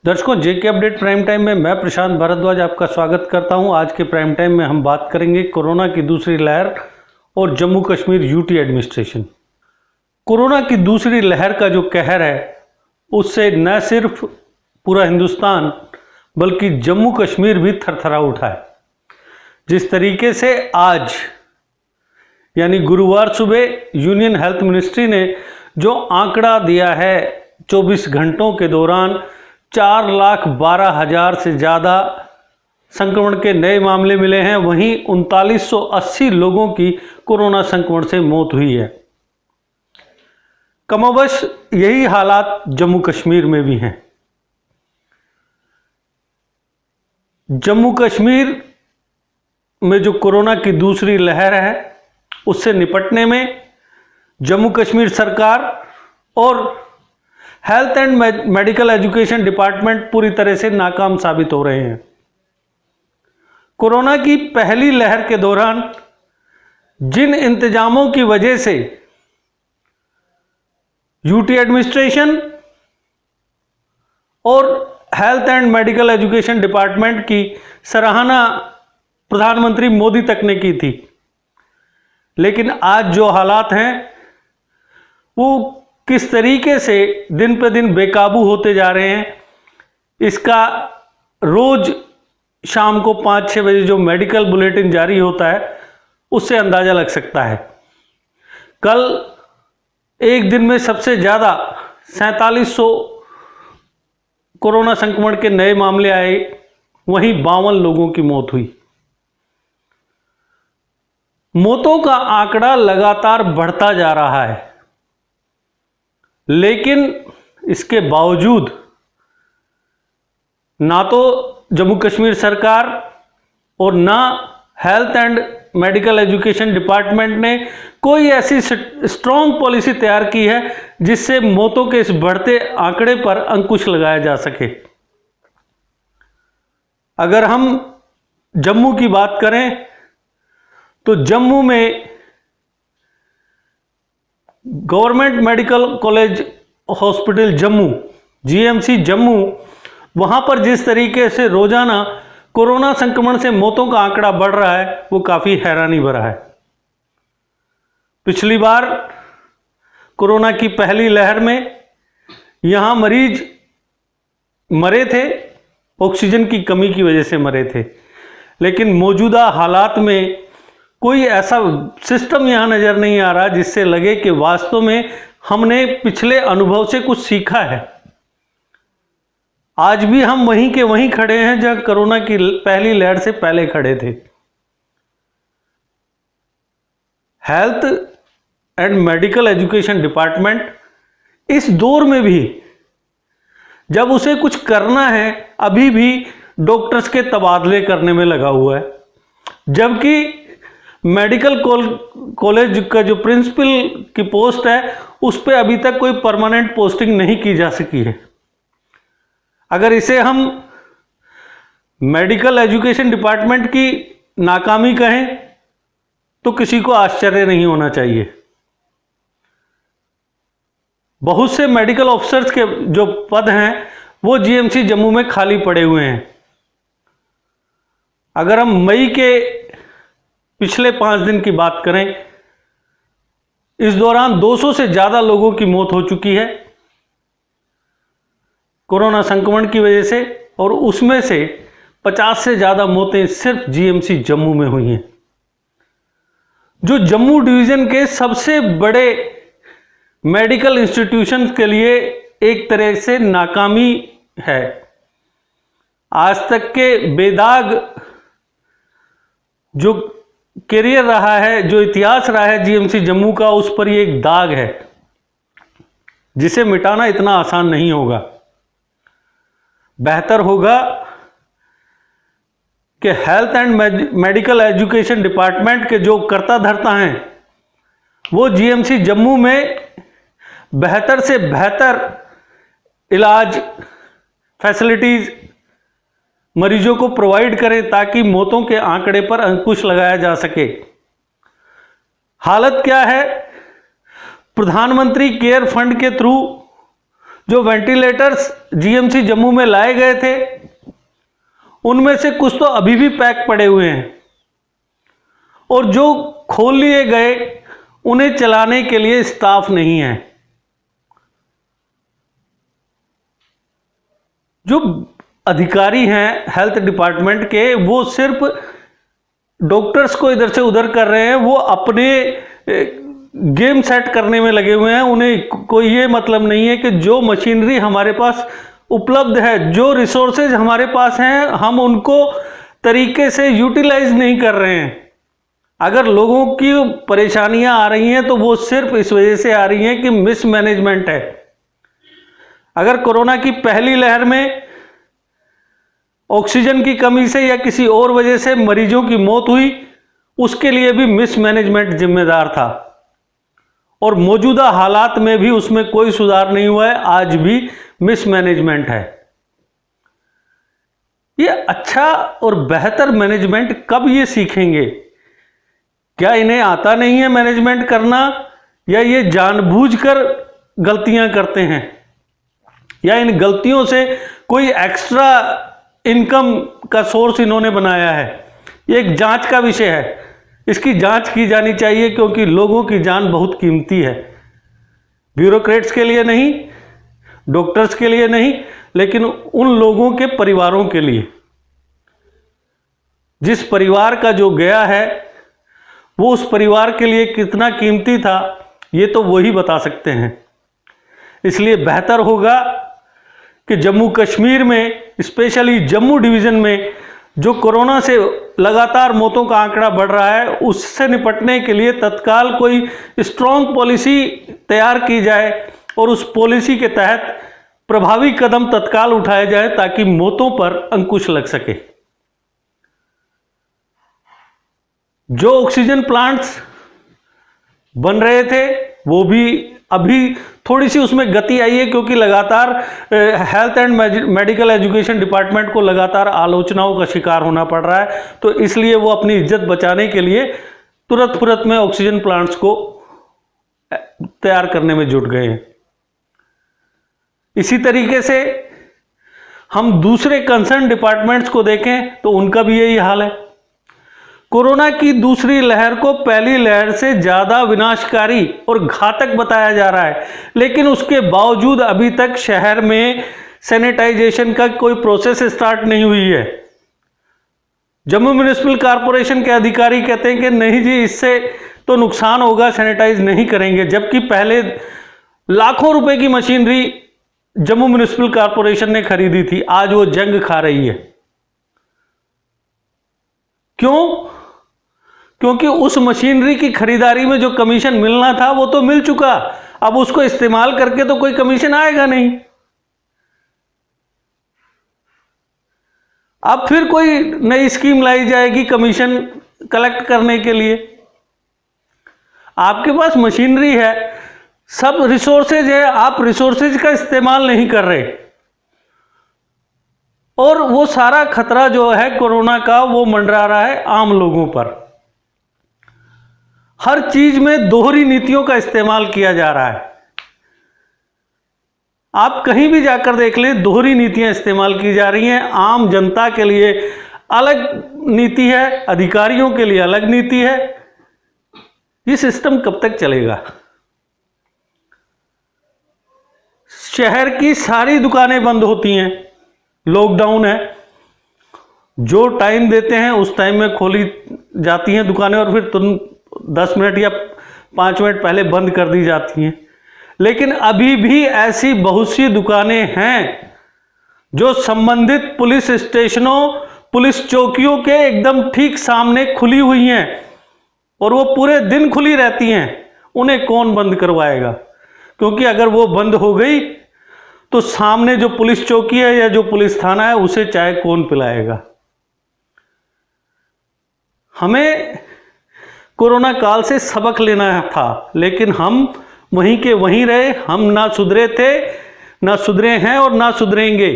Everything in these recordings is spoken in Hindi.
दर्शकों, जेके अपडेट प्राइम टाइम में मैं प्रशांत भारद्वाज आपका स्वागत करता हूं। आज के प्राइम टाइम में हम बात करेंगे कोरोना की दूसरी लहर और Jammu Kashmir UT administration. Corona की दूसरी लहर का जो कहर है उससे न सिर्फ पूरा हिंदुस्तान बल्कि जम्मू कश्मीर भी थरथरा उठा है। जिस तरीके से आज यानी गुरुवार सुबह यूनियन हेल्थ मिनिस्ट्री ने जो आंकड़ा दिया है 24 घंटों के दौरान 4,12,000 से ज़्यादा संक्रमण के नए मामले मिले हैं, वहीं 3980 लोगों की कोरोना संक्रमण से मौत हुई है। कमोबश यही हालात जम्मू कश्मीर में भी हैं। जम्मू कश्मीर में जो कोरोना की दूसरी लहर है उससे निपटने में जम्मू कश्मीर सरकार और health and medical education department पूरी तरह से नाकाम साबित हो रहे हैं। कोरोना की पहली लहर के दौरान जिन इंतजामों की वजह से यूटी एडमिनिस्ट्रेशन और health and medical education department की सराहना प्रधानमंत्री मोदी तक ने की थी, लेकिन आज जो हालात हैं वो किस तरीके से दिन पे दिन बेकाबू होते जा रहे हैं, इसका रोज शाम को 5-6 बजे जो मेडिकल बुलेटिन जारी होता है उससे अंदाज़ा लग सकता है। कल एक दिन में सबसे ज़्यादा 4700 कोरोना संक्रमण के नए मामले आए, वहीं 52 लोगों की मौत हुई। मौतों का आंकड़ा लगातार बढ़ता जा रहा है, लेकिन इसके बावजूद ना तो जम्मू कश्मीर सरकार और ना health and medical education department ने कोई ऐसी स्ट्रॉन्ग पॉलिसी तैयार की है जिससे मौतों के इस बढ़ते आंकड़े पर अंकुश लगाया जा सके। अगर हम जम्मू की बात करें तो जम्मू में government medical college hospital Jammu GMC Jammu, वहाँ पर जिस तरीके से रोजाना कोरोना संक्रमण से मौतों का आंकड़ा बढ़ रहा है वो काफ़ी हैरानी भरा है। पिछली बार कोरोना की पहली लहर में यहाँ मरीज मरे थे, ऑक्सीजन की कमी की वजह से मरे थे, लेकिन मौजूदा हालात में कोई ऐसा सिस्टम यहाँ नज़र नहीं आ रहा जिससे लगे कि वास्तव में हमने पिछले अनुभव से कुछ सीखा है। आज भी हम वहीं के वहीं खड़े हैं जहां कोरोना की पहली लहर से पहले खड़े थे। Health and medical education department इस दौर में भी जब उसे कुछ करना है अभी भी डॉक्टर्स के तबादले करने में लगा हुआ है, जबकि मेडिकल कॉलेज का जो प्रिंसिपल की पोस्ट है उस पर अभी तक कोई परमानेंट पोस्टिंग नहीं की जा सकी है। अगर इसे हम मेडिकल एजुकेशन डिपार्टमेंट की नाकामी कहें तो किसी को आश्चर्य नहीं होना चाहिए। बहुत से मेडिकल ऑफिसर्स के जो पद हैं वो जीएमसी जम्मू में खाली पड़े हुए हैं। अगर हम मई के पिछले 5 दिन की बात करें, इस दौरान 200 से ज़्यादा लोगों की मौत हो चुकी है कोरोना संक्रमण की वजह से, और उसमें से 50 से ज़्यादा मौतें सिर्फ जीएमसी जम्मू में हुई हैं, जो जम्मू डिवीज़न के सबसे बड़े मेडिकल इंस्टीट्यूशंस के लिए एक तरह से नाकामी है। आज तक के बेदाग जो करियर रहा है, जो इतिहास रहा है जीएमसी जम्मू का, उस पर ये एक दाग है जिसे मिटाना इतना आसान नहीं होगा। बेहतर होगा कि health and medical education department के जो कर्ता धर्ता हैं वो जीएमसी जम्मू में बेहतर से बेहतर इलाज फैसिलिटीज़ मरीजों को प्रोवाइड करें ताकि मौतों के आंकड़े पर अंकुश लगाया जा सके। हालत क्या है? प्रधानमंत्री केयर फंड के थ्रू जो वेंटिलेटर्स जीएमसी जम्मू में लाए गए थे उनमें से कुछ तो अभी भी पैक पड़े हुए हैं, और जो खोल लिए गए उन्हें चलाने के लिए स्टाफ नहीं है। जो अधिकारी हैं हेल्थ डिपार्टमेंट के, वो सिर्फ डॉक्टर्स को इधर से उधर कर रहे हैं, वो अपने गेम सेट करने में लगे हुए हैं। उन्हें कोई ये मतलब नहीं है कि जो मशीनरी हमारे पास उपलब्ध है, जो रिसोर्सेज हमारे पास हैं, हम उनको तरीके से यूटिलाइज नहीं कर रहे हैं। अगर लोगों की परेशानियां आ रही हैं तो वो सिर्फ इस वजह से आ रही हैं कि मिसमैनेजमेंट है। अगर कोरोना की पहली लहर में ऑक्सीजन की कमी से या किसी और वजह से मरीजों की मौत हुई, उसके लिए भी मिसमैनेजमेंट जिम्मेदार था, और मौजूदा हालात में भी उसमें कोई सुधार नहीं हुआ है, आज भी मिसमैनेजमेंट है। ये अच्छा और बेहतर मैनेजमेंट कब ये सीखेंगे? क्या इन्हें आता नहीं है मैनेजमेंट करना, या ये जानबूझकर गलतियां करते हैं, या इन गलतियों से कोई एक्स्ट्रा इनकम का सोर्स इन्होंने बनाया है? ये एक जांच का विषय है, इसकी जांच की जानी चाहिए, क्योंकि लोगों की जान बहुत कीमती है। ब्यूरोक्रेट्स के लिए नहीं, डॉक्टर्स के लिए नहीं, लेकिन उन लोगों के परिवारों के लिए। जिस परिवार का जो गया है वो उस परिवार के लिए कितना कीमती था, ये तो वही बता सकते हैं। इसलिए बेहतर होगा कि जम्मू कश्मीर में, स्पेशली जम्मू डिवीज़न में, जो कोरोना से लगातार मौतों का आंकड़ा बढ़ रहा है, उससे निपटने के लिए तत्काल कोई स्ट्रॉन्ग पॉलिसी तैयार की जाए, और उस पॉलिसी के तहत प्रभावी कदम तत्काल उठाए जाए, ताकि मौतों पर अंकुश लग सके। जो ऑक्सीजन प्लांट्स बन रहे थे वो भी अभी थोड़ी सी उसमें गति आई है, क्योंकि लगातार health and medical education department को लगातार आलोचनाओं का शिकार होना पड़ रहा है, तो इसलिए वो अपनी इज्जत बचाने के लिए तुरंत में ऑक्सीजन प्लांट्स को तैयार करने में जुट गए हैं। इसी तरीके से हम दूसरे कंसर्न डिपार्टमेंट्स को देखें तो उनका भी यही हाल है। कोरोना की दूसरी लहर को पहली लहर से ज़्यादा विनाशकारी और घातक बताया जा रहा है, लेकिन उसके बावजूद अभी तक शहर में सैनिटाइजेशन का कोई प्रोसेस स्टार्ट नहीं हुई है। जम्मू म्युनिसिपल कॉरपोरेशन के अधिकारी कहते हैं कि नहीं जी, इससे तो नुकसान होगा, सैनिटाइज नहीं करेंगे, जबकि पहले लाखों रुपए की मशीनरी जम्मू म्युनिसिपल कॉरपोरेशन ने खरीदी थी, आज वो जंग खा रही है। क्यों? क्योंकि उस मशीनरी की खरीदारी में जो कमीशन मिलना था वो तो मिल चुका, अब उसको इस्तेमाल करके तो कोई कमीशन आएगा नहीं। अब फिर कोई नई स्कीम लाई जाएगी कमीशन कलेक्ट करने के लिए। आपके पास मशीनरी है, सब रिसोर्सेज है, आप रिसोर्सेज का इस्तेमाल नहीं कर रहे, और वो सारा खतरा जो है कोरोना का वो मंडरा रहा है आम लोगों पर। हर चीज में दोहरी नीतियों का इस्तेमाल किया जा रहा है। आप कहीं भी जाकर देख लें, दोहरी नीतियां इस्तेमाल की जा रही हैं। आम जनता के लिए अलग नीति है, अधिकारियों के लिए अलग नीति है। ये सिस्टम कब तक चलेगा? शहर की सारी दुकानें बंद होती हैं, लॉकडाउन है, जो टाइम देते हैं उस टाइम में खोली जाती हैं दुकानें, और फिर तुरंत 10 मिनट या 5 मिनट पहले बंद कर दी जाती हैं। लेकिन अभी भी ऐसी बहुत सी दुकानें हैं जो संबंधित पुलिस स्टेशनों, पुलिस चौकियों के एकदम ठीक सामने खुली हुई हैं, और वो पूरे दिन खुली रहती हैं। उन्हें कौन बंद करवाएगा? क्योंकि अगर वो बंद हो गई तो सामने जो पुलिस चौकी है या जो पुलिस थाना है उसे चाय कौन पिलाएगा? हमें कोरोना काल से सबक लेना था, लेकिन हम वहीं के वहीं रहे। हम ना सुधरे थे, ना सुधरे हैं, और ना सुधरेंगे।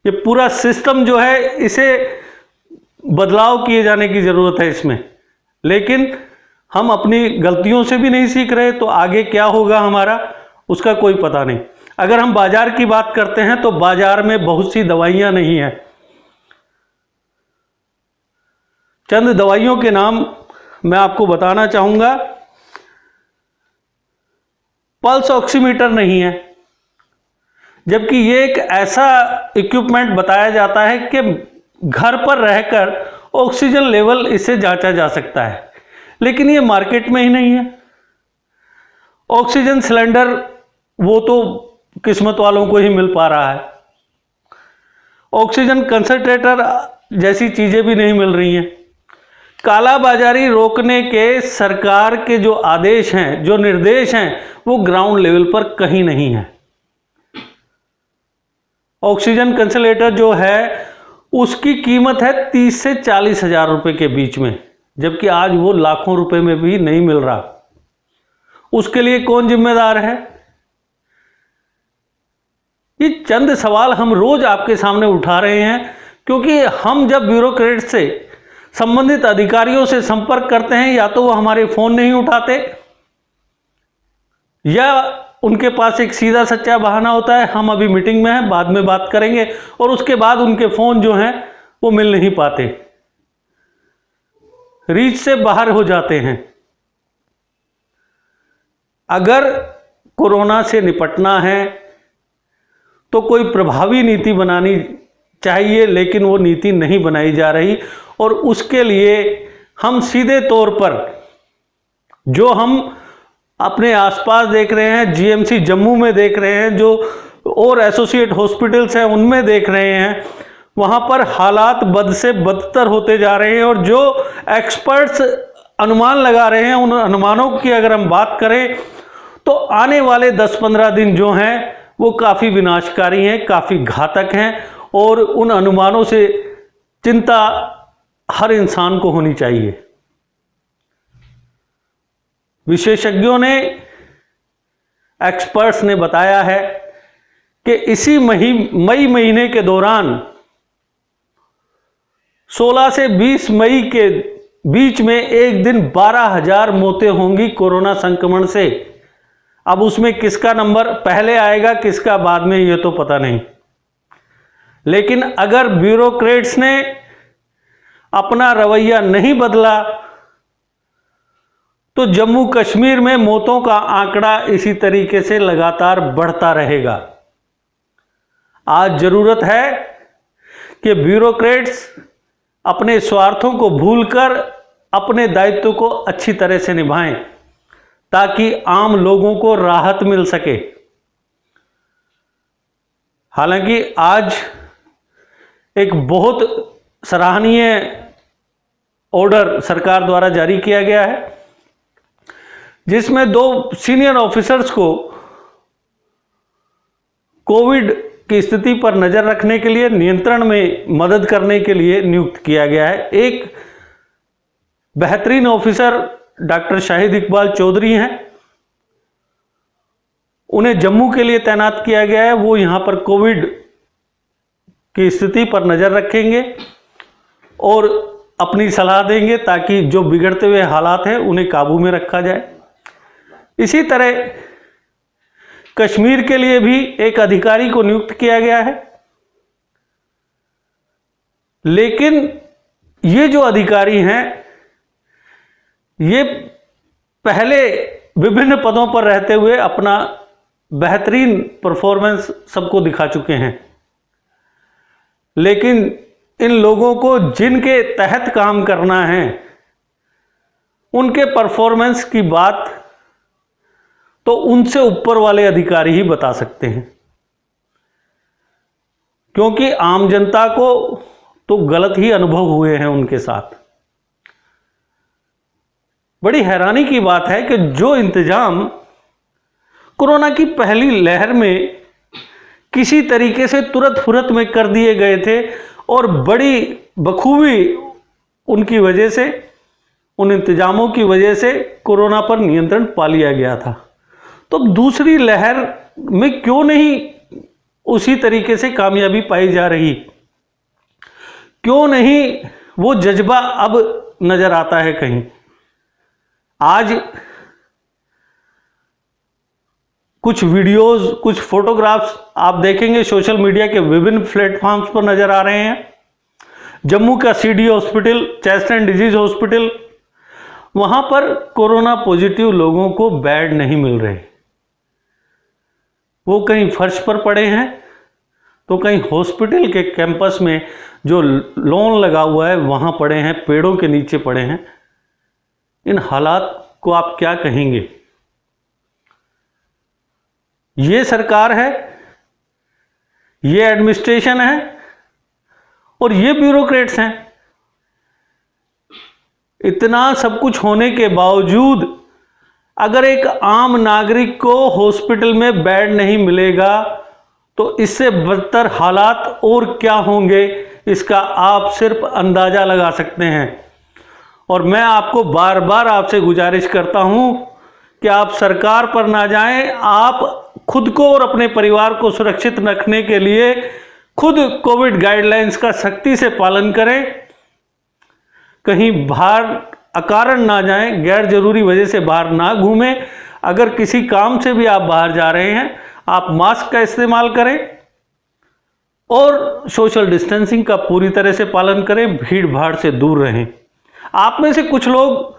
ये पूरा सिस्टम जो है, इसे बदलाव किए जाने की जरूरत है इसमें। लेकिन हम अपनी गलतियों से भी नहीं सीख रहे, तो आगे क्या होगा हमारा, उसका कोई पता नहीं। अगर हम बाजार की बात करते हैं तो बाजार में बहुत सी दवाइयां नहीं हैं। चंद दवाइयों के नाम मैं आपको बताना चाहूंगा। पल्स ऑक्सीमीटर नहीं है, जबकि ये एक ऐसा इक्विपमेंट बताया जाता है कि घर पर रहकर ऑक्सीजन लेवल इसे जांचा जा सकता है, लेकिन ये मार्केट में ही नहीं है। ऑक्सीजन सिलेंडर वो तो किस्मत वालों को ही मिल पा रहा है। ऑक्सीजन कंसंट्रेटर जैसी चीजें भी नहीं मिल रही हैं। कालाबाजारी रोकने के सरकार के जो आदेश हैं, जो निर्देश हैं, वो ग्राउंड लेवल पर कहीं नहीं है। ऑक्सीजन कंसंट्रेटर जो है उसकी कीमत है 30 से 40 हजार रुपए के बीच में, जबकि आज वो लाखों रुपए में भी नहीं मिल रहा। उसके लिए कौन जिम्मेदार है? ये चंद सवाल हम रोज आपके सामने उठा रहे हैं, क्योंकि हम जब ब्यूरोक्रेट से, संबंधित अधिकारियों से संपर्क करते हैं, या तो वो हमारे फोन नहीं उठाते, या उनके पास एक सीधा सच्चा बहाना होता है, हम अभी मीटिंग में हैं, बाद में बात करेंगे, और उसके बाद उनके फोन जो हैं वो मिल नहीं पाते, रीच से बाहर हो जाते हैं। अगर कोरोना से निपटना है तो कोई प्रभावी नीति बनानी चाहिए, लेकिन वो नीति नहीं बनाई जा रही। और उसके लिए हम सीधे तौर पर जो हम अपने आसपास देख रहे हैं, जीएमसी जम्मू में देख रहे हैं, जो और एसोसिएट हॉस्पिटल्स हैं उनमें देख रहे हैं, वहाँ पर हालात बद से बदतर होते जा रहे हैं। और जो एक्सपर्ट्स अनुमान लगा रहे हैं, उन अनुमानों की अगर हम बात करें तो आने वाले 10-15 दिन जो हैं वो काफ़ी विनाशकारी हैं, काफ़ी घातक हैं, और उन अनुमानों से चिंता हर इंसान को होनी चाहिए। विशेषज्ञों ने, एक्सपर्ट्स ने बताया है कि इसी मई महीने के दौरान 16 से 20 मई के बीच में एक दिन 12,000 मौतें होंगी कोरोना संक्रमण से। अब उसमें किसका नंबर पहले आएगा, किसका बाद में, ये तो पता नहीं। लेकिन अगर ब्यूरोक्रेट्स ने अपना रवैया नहीं बदला तो जम्मू कश्मीर में मौतों का आंकड़ा इसी तरीके से लगातार बढ़ता रहेगा। आज जरूरत है कि ब्यूरोक्रेट्स अपने स्वार्थों को भूलकर अपने दायित्व को अच्छी तरह से निभाएं, ताकि आम लोगों को राहत मिल सके। हालांकि आज एक बहुत सराहनीय ऑर्डर सरकार द्वारा जारी किया गया है, जिसमें 2 सीनियर ऑफिसर्स को कोविड की स्थिति पर नजर रखने के लिए, नियंत्रण में मदद करने के लिए नियुक्त किया गया है। एक बेहतरीन ऑफिसर डॉक्टर शाहिद इकबाल चौधरी हैं, उन्हें जम्मू के लिए तैनात किया गया है। वो यहां पर कोविड की स्थिति पर नजर रखेंगे और अपनी सलाह देंगे, ताकि जो बिगड़ते हुए हालात हैं उन्हें काबू में रखा जाए। इसी तरह कश्मीर के लिए भी एक अधिकारी को नियुक्त किया गया है, लेकिन ये जो अधिकारी हैं ये पहले विभिन्न पदों पर रहते हुए अपना बेहतरीन परफॉर्मेंस सबको दिखा चुके हैं, लेकिन इन लोगों को जिनके तहत काम करना है उनके परफॉर्मेंस की बात तो उनसे ऊपर वाले अधिकारी ही बता सकते हैं, क्योंकि आम जनता को तो गलत ही अनुभव हुए हैं उनके साथ। बड़ी हैरानी की बात है कि जो इंतजाम कोरोना की पहली लहर में किसी तरीके से तुरंत फुरत में कर दिए गए थे, और बड़ी बखूबी उनकी वजह से, उन इंतजामों की वजह से कोरोना पर नियंत्रण पा लिया गया था, तो दूसरी लहर में क्यों नहीं उसी तरीके से कामयाबी पाई जा रही? क्यों नहीं वो जज्बा अब नजर आता है कहीं? आज कुछ वीडियोस, कुछ फोटोग्राफ्स आप देखेंगे सोशल मीडिया के विभिन्न प्लेटफॉर्म्स पर नजर आ रहे हैं। जम्मू का CD hospital, chest and disease hospital, वहां पर कोरोना पॉजिटिव लोगों को बेड नहीं मिल रहे। वो कहीं फर्श पर पड़े हैं तो कहीं हॉस्पिटल के कैंपस में जो लॉन लगा हुआ है वहां पड़े हैं, पेड़ों के नीचे पड़े हैं। इन हालात को आप क्या कहेंगे? ये सरकार है, ये एडमिनिस्ट्रेशन है और ये ब्यूरोक्रेट्स हैं। इतना सब कुछ होने के बावजूद अगर एक आम नागरिक को हॉस्पिटल में बेड नहीं मिलेगा तो इससे बदतर हालात और क्या होंगे, इसका आप सिर्फ अंदाजा लगा सकते हैं। और मैं आपको बार बार आपसे गुजारिश करता हूं कि आप सरकार पर ना जाएं, आप खुद को और अपने परिवार को सुरक्षित रखने के लिए खुद कोविड गाइडलाइंस का सख्ती से पालन करें। कहीं बाहर अकारण ना जाएं, गैर जरूरी वजह से बाहर ना घूमें। अगर किसी काम से भी आप बाहर जा रहे हैं, आप मास्क का इस्तेमाल करें और सोशल डिस्टेंसिंग का पूरी तरह से पालन करें, भीड़ भाड़ से दूर रहें। आप में से कुछ लोग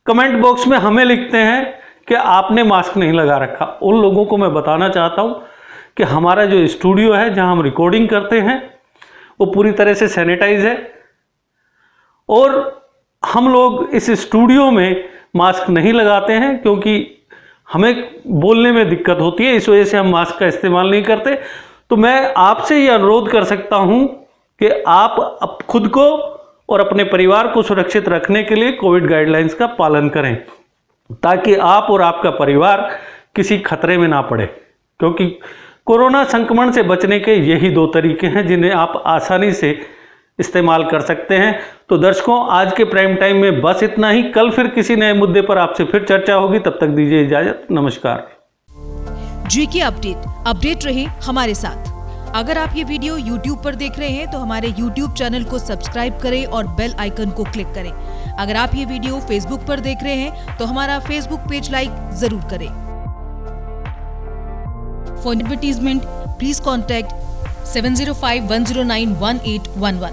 कमेंट बॉक्स में हमें लिखते हैं कि आपने मास्क नहीं लगा रखा। उन लोगों को मैं बताना चाहता हूं कि हमारा जो स्टूडियो है जहां हम रिकॉर्डिंग करते हैं वो पूरी तरह से सैनिटाइज है और हम लोग इस स्टूडियो में मास्क नहीं लगाते हैं क्योंकि हमें बोलने में दिक्कत होती है, इस वजह से हम मास्क का इस्तेमाल नहीं करते। तो मैं आपसे ये अनुरोध कर सकता हूं कि आप खुद को और अपने परिवार को सुरक्षित रखने के लिए कोविड गाइडलाइंस का पालन करें ताकि आप और आपका परिवार किसी खतरे में ना पड़े। क्योंकि कोरोना संक्रमण से बचने के यही दो तरीके हैं जिन्हें आप आसानी से इस्तेमाल कर सकते हैं। तो दर्शकों, आज के प्राइम टाइम में बस इतना ही। कल फिर किसी नए मुद्दे पर आपसे फिर चर्चा होगी। तब तक दीजिए इजाजत। नमस्कार। जीके अपडेट रहे हमारे साथ। अगर आप ये वीडियो YouTube पर देख रहे हैं तो हमारे YouTube चैनल को सब्सक्राइब करें और बेल आइकन को क्लिक करें। अगर आप ये वीडियो Facebook पर देख रहे हैं तो हमारा Facebook पेज लाइक जरूर करें। For advertisement please contact 7051091811।